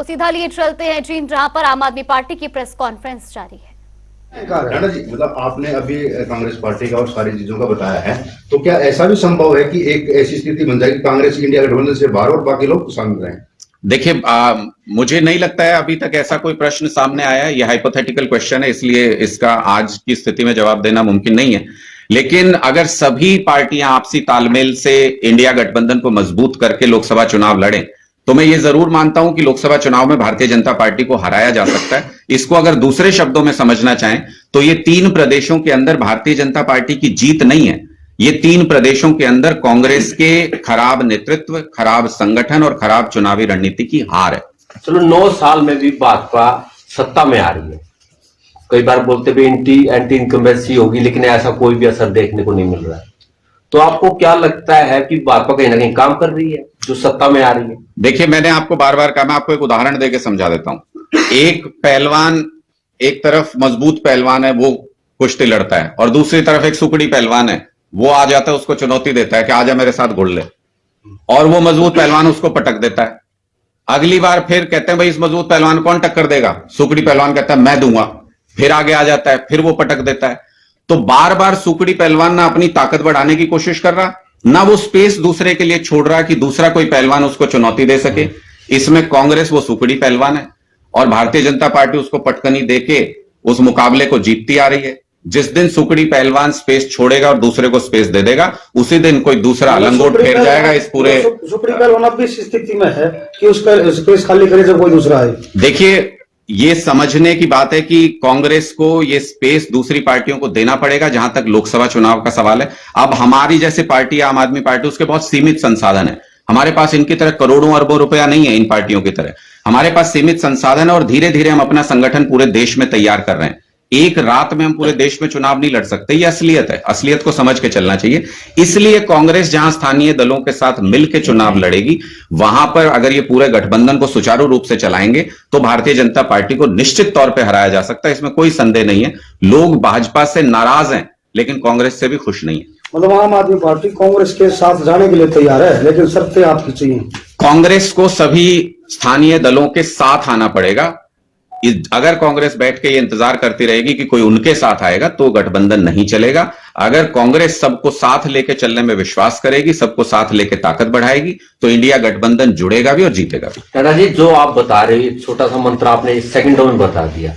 आपको सीधा लिए चलते हैं चीन, जहां पर आम आदमी पार्टी की प्रेस कॉन्फ्रेंस जारी है। राणा जी, मतलब आपने अभी कांग्रेस पार्टी का और सारी चीजों का बताया है, तो क्या ऐसा भी संभव है कि एक ऐसी स्थिति बन जाए कि कांग्रेस इंडिया गठबंधन से बाहर और बाकी लोग शामिल रहें? देखिए, मुझे नहीं लगता है अभी तक ऐसा कोई प्रश्न सामने आया है। यह हाइपोथेटिकल क्वेश्चन है, इसलिए इसका आज की स्थिति में जवाब देना मुमकिन नहीं है। लेकिन अगर सभी पार्टियां आपसी तालमेल से इंडिया गठबंधन को मजबूत करके लोकसभा चुनाव लड़ें, तो मैं ये जरूर मानता हूं कि लोकसभा चुनाव में भारतीय जनता पार्टी को हराया जा सकता है। इसको अगर दूसरे शब्दों में समझना चाहें तो ये 3 प्रदेशों के अंदर भारतीय जनता पार्टी की जीत नहीं है, ये 3 प्रदेशों के अंदर कांग्रेस के खराब नेतृत्व, खराब संगठन और खराब चुनावी रणनीति की हार है। चलो 9 साल में भी भाजपा सत्ता में आ रही है, कई बार बोलते भी एंटी इनकम्बेंसी होगी, लेकिन ऐसा कोई भी असर देखने को नहीं मिल रहा है। तो आपको क्या लगता है कि भाजपा कहीं ना कहीं काम कर रही है जो सत्ता में आ रही है? देखिए, मैंने आपको बार बार कहा, मैं आपको एक उदाहरण देके समझा देता हूं। एक पहलवान एक तरफ मजबूत पहलवान है, वो कुश्ती लड़ता है, और दूसरी तरफ एक सुकड़ी पहलवान है, वो आ जाता है, उसको चुनौती देता है कि आजा मेरे साथ घुड़ ले, और वो मजबूत पहलवान उसको पटक देता है। अगली बार फिर कहते हैं भाई इस मजबूत पहलवान कौन टक्कर देगा? सुकड़ी पहलवान कहता है मैं दूंगा, फिर आगे आ जाता है, फिर वो पटक देता है। तो बार बार सुकड़ी पहलवान ना अपनी ताकत बढ़ाने की कोशिश कर रहा, ना वो स्पेस दूसरे के लिए छोड़ रहा कि दूसरा कोई पहलवान उसको चुनौती दे सके। इसमें कांग्रेस वो सुकड़ी पहलवान है और भारतीय जनता पार्टी उसको पटकनी देके उस मुकाबले को जीतती आ रही है। जिस दिन सुकड़ी पहलवान स्पेस छोड़ेगा और दूसरे को स्पेस दे देगा, उसी दिन कोई दूसरा लंगोट फेर जाएगा इस पूरे। सुकड़ी पहलवान अब भी इस स्थिति में है कि उसका स्पेस खाली करे जब कोई दूसरा आए। देखिए, ये समझने की बात है कि कांग्रेस को ये स्पेस दूसरी पार्टियों को देना पड़ेगा। जहां तक लोकसभा चुनाव का सवाल है, अब हमारी जैसी पार्टी, आम आदमी पार्टी, उसके बहुत सीमित संसाधन है। हमारे पास इनकी तरह करोड़ों अरबों रुपया नहीं है, इन पार्टियों की तरह हमारे पास सीमित संसाधन है, और धीरे धीरे हम अपना संगठन पूरे देश में तैयार कर रहे हैं। एक रात में हम पूरे देश में चुनाव नहीं लड़ सकते, ये असलियत है, असलियत को समझ के चलना चाहिए। इसलिए कांग्रेस जहां स्थानीय दलों के साथ मिलकर चुनाव लड़ेगी, वहां पर अगर ये पूरे गठबंधन को सुचारू रूप से चलाएंगे तो भारतीय जनता पार्टी को निश्चित तौर पर हराया जा सकता है, इसमें कोई संदेह नहीं है। लोग भाजपा से नाराज हैं लेकिन कांग्रेस से भी खुश नहीं है। मतलब आम आदमी पार्टी कांग्रेस के साथ जाने के लिए तैयार है, लेकिन शर्तें आपकी चाहिए। कांग्रेस को सभी स्थानीय दलों के साथ आना पड़ेगा। अगर कांग्रेस बैठ के ये इंतजार करती रहेगी कि कोई उनके साथ आएगा तो गठबंधन नहीं चलेगा। अगर कांग्रेस सबको साथ लेके चलने में विश्वास करेगी, सबको साथ लेके ताकत बढ़ाएगी, तो इंडिया गठबंधन जुड़ेगा भी और जीतेगा भी। दादा जी, जो आप बता रहे हो, छोटा सा मंत्र आपने सेकंडों में बता दिया।